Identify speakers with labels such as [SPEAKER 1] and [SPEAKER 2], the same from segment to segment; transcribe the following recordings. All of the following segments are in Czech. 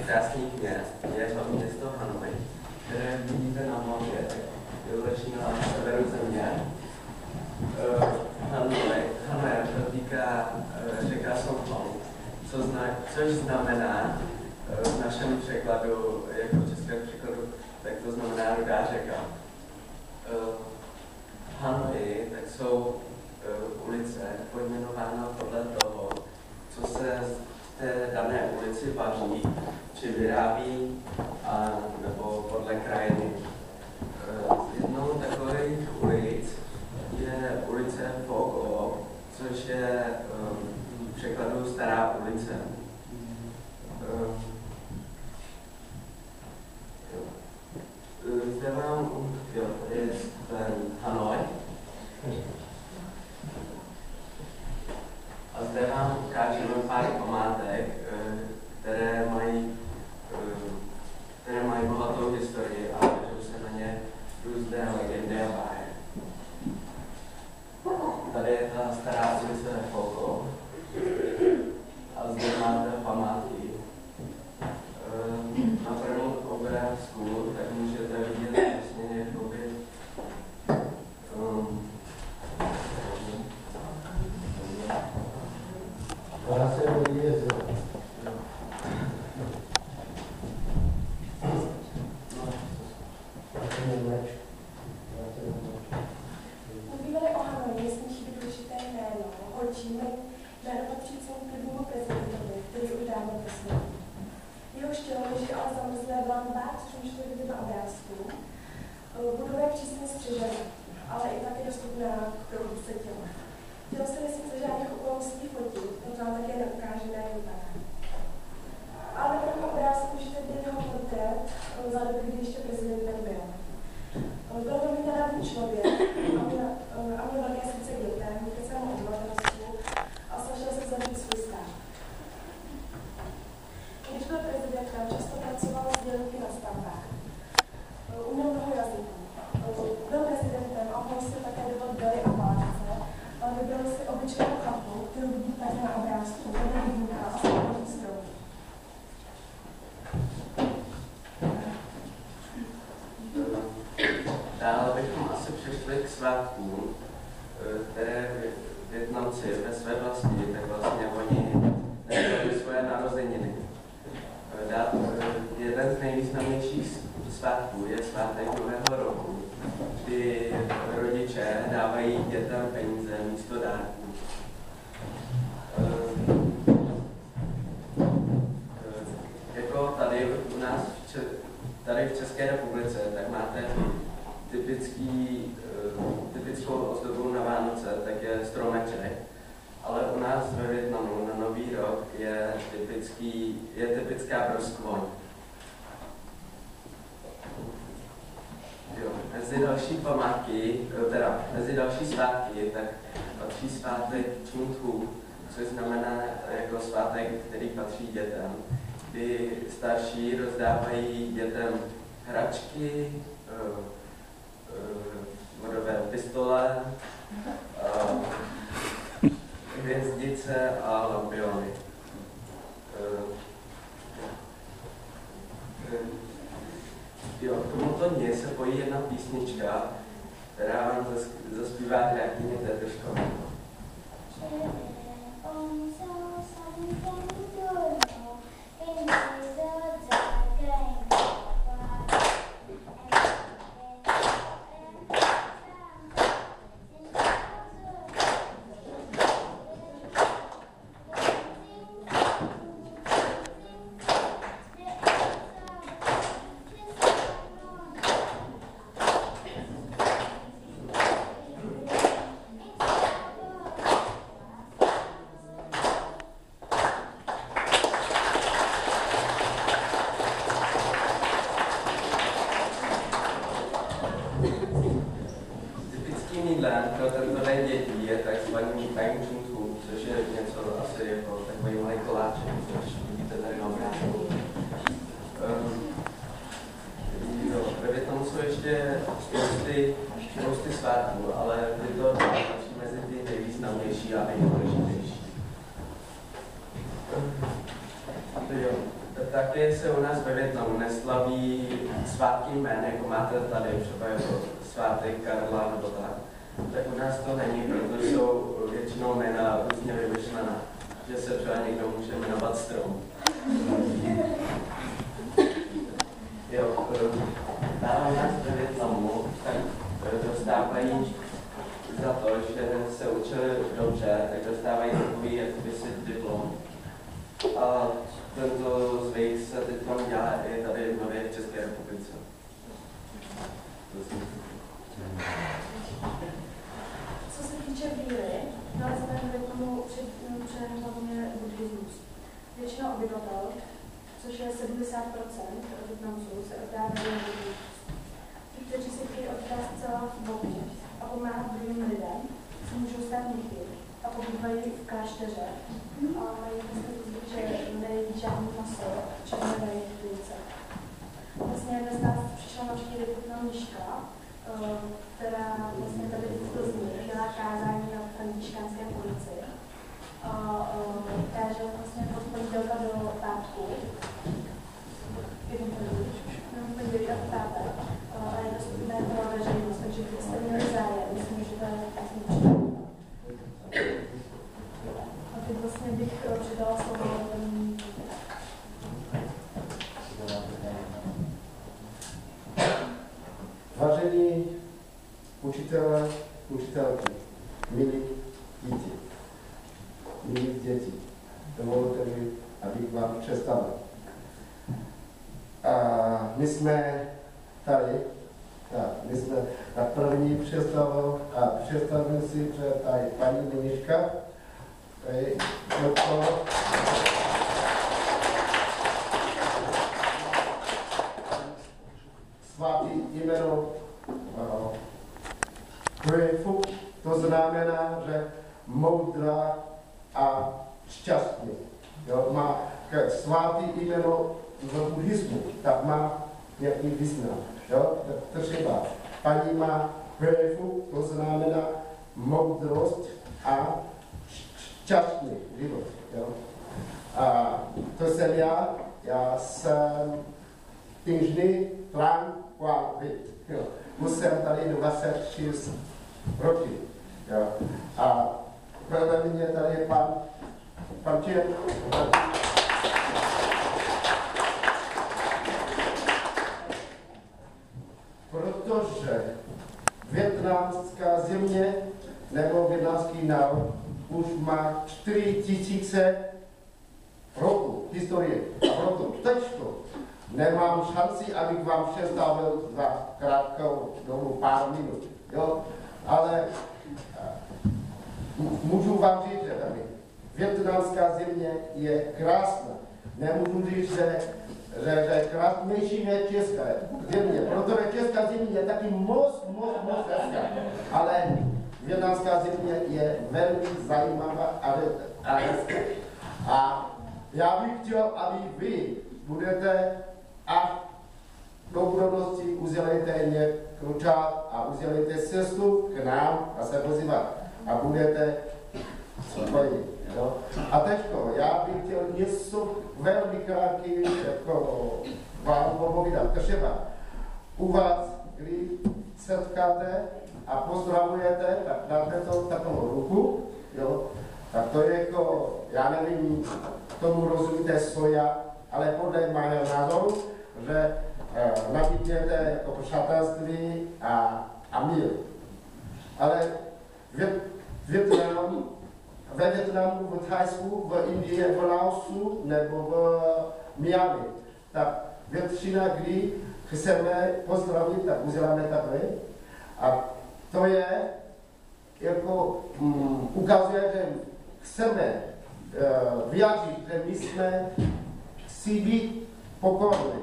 [SPEAKER 1] krásných měst je hlavní město Hanoj, které vidíte na mapě, leží na severu země. Hanoj dotýká řeka Songhong, což znamená v našem překladu, jako v českém překladu, tak to znamená rudá řeka. V Hanoji tak jsou ulice pojmenována podle toho, co se v té dané ulici vaří, či vyrábí, nebo podle krajiny. Jednou takových ulic je ulice Fogo, což je v překladu Stará ulice. Zde vám, tady je ten Hanoj. A zde vám ukážeme pár památek, které mají bohatou historii a vežou se na ně různé legendy a báje. Tady je ta stará ulice Fogo a zde máte památky. Na prvním obrázku tak můžete vidět vlastně jakoby
[SPEAKER 2] Mluvíme o Hanoji, jestli chybí důležité jméno. Holčíme jméno patřícímu prvnímu prezidentovi, který už dávno prosím. Jeho tělo leží ale zamrzlé v Lambách, což můžete vidět na obrázku. Budova je přísně střežena, ale i tak je dostupná k prohlídce těla. Tělo se nesmí za žádných okolností fotit, proto vám také neukážeme, jak vypadá. Ale na prvním obrázku můžete vidět jeho portrét za doby, kdy ještě prezidentem byl. Byl velmi nenávný člověk a měl velké srdce k dětem, ke svému obyvatelstvu a snažil se zavřít svůj stát. Když byl prezidentem, často pracoval s dělníky na stavbách. Uměl mnoho jazyků. Byl prezidentem a mohl si také dovolit byly a válce, ale vybral si obyčejnou chapu, kterou vidíte tady na obrázku, vedle rybníka a společných stromů.
[SPEAKER 1] Dále bychom asi přišli k svátkům, které Vietnamci ve své vlasti, tak vlastně oni neměli svoje narozeniny. Jeden z nejvýznamnějších svátků je svátek Nového roku, kdy rodiče dávají dětem peníze místo dárků. Jako tady u nás, tady v České republice, tak máte typickou ozdobu na Vánoce, tak je stromeček, ale u nás ve Vietnamu na Nový rok je typická broskvoň. Mezi další památky, mezi další svátky, tak patří svátek Trung Thu, což znamená jako svátek, který patří dětem, kdy starší rozdávají dětem hračky, vodové pistole, hvězdice a lampiony. K tomuto dni se pojí jedna písnička, která vám zaspívá krákyně Tetržková. Pro tento den dětí je takzvaný Bang Chung Thu, což je něco asi jako takový malý koláček, což vidíte tady na obrázku. Ve Vietnamu jsou ještě spousty svátků, ale tyto patří mezi ty nejvýznamnější a nejdůležitější. Taky se u nás ve Vietnamu neslaví svátky jmény, jako máte tady třeba jako svátek Karla nebo tak u nás to není, protože jsou většinou jména různě vymyšlená, že se třeba někdo může jmenovat Strom. Jo, dále u nás ve Vietnamu tak dostávají za to, že se učili dobře, tak dostávají takový jakoby si diplom. A tento zvyk se teď dělá i tady nově v České republice.
[SPEAKER 2] Co se týče víry, nalezneme v Vietnamu hlavně buddhismus. Většina obyvatel, což je 70% Vietnamců, se oddávají na buddhismus. Ti, kteří se chtějí oddávat zcela v Bohu a pomáhat druhým lidem, se můžou stát mnichy a pobývají v klášteře a mají zvyk, že nejedí žádný maso, včetně vejce. Vlastně dnes nás přišla navštívit jedna mniška, která vlastně tady v Plzni dělá kázání na Františkánské ulici. Takže vlastně od pondělka do pátku, pondělí a pátek, a je dostupné pro veřejnost, takže kdybyste měli zájem, myslím, že to je vlastně příklad. A teď vlastně bych přidala slovo
[SPEAKER 3] Vážení učitelé, učitelky, milí děti, dovolte mi, abych vám představil. My jsme tady, my jsme na první představil a představil si, že tady paní Miniška, svatý jméno Grateful, to znamená, že moudrá a šťastný. Jo, má svatý jméno v buddhismu, tak má nějaký význam. Jo, třeba paní má Grateful, to znamená moudrost a šťastný život. Jo. A to jsem já jsem inženýr Tran Quang Vit. Už jsem tady 26 roky. Jo. A vedle mě tady je pan Čien. Protože vietnamská země nebo vietnamský národ už má 4000 roků historie. A proto teďko nemám šanci, abych vám představil za krátkou dobu pár minut. Jo? Ale můžu vám říct, že tady vietnamská země je krásná. Nemůžu říct, že je krásnější než česká země, protože česká země je taky moc hezká. Ale vietnamská země je velmi zajímavá a hezká. A já bych chtěl, aby vy budete a do budoucnosti udělejte kručák a udělejte cestu k nám a se pozývat. A budete spokojení. A teďko, já bych chtěl něco velmi krátké jako vám popovídat. Třeba u vás, když setkáte a pozdravujete, tak dáte to takovou ruku, jo? Tak to je jako, já nevím, tomu rozumíte svoja, ale podle mého názoru, že nabídněte jako přátelství a mír. Ale ve Vietnamu, v Thajsku, v Indii, v Laosu nebo v Myanmaru, tak většina, kdy chceme pozdravit, tak uděláme takhle. A to je, jako ukazuje, že chceme vyjádřit, že my jsme si být pokorní.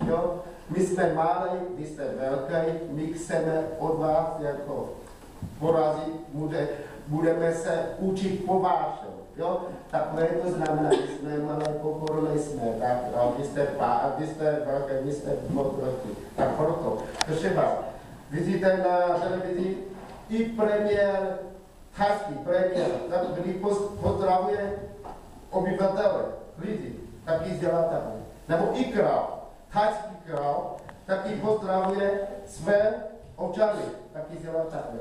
[SPEAKER 3] Jo? My jsme malí, vy jste velký, my chceme od vás jako porazit, budeme se učit po vašem. Jo? Takhle to znamená, že jsme malé, pokorní jsme, tak vy jste velké, my jste velký. Tak proto, třeba, vidíte na televizi i premiér, thajský premiér, tak kdy pozdravuje obyvatele, lidi, taky dělá takhle. Nebo i král, thajský král, taky pozdravuje své občany, taky dělá takhle.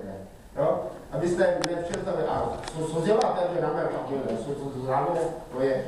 [SPEAKER 3] Jo? Abyste nepředstavili, a co dělá ten Amerika, to je, to je,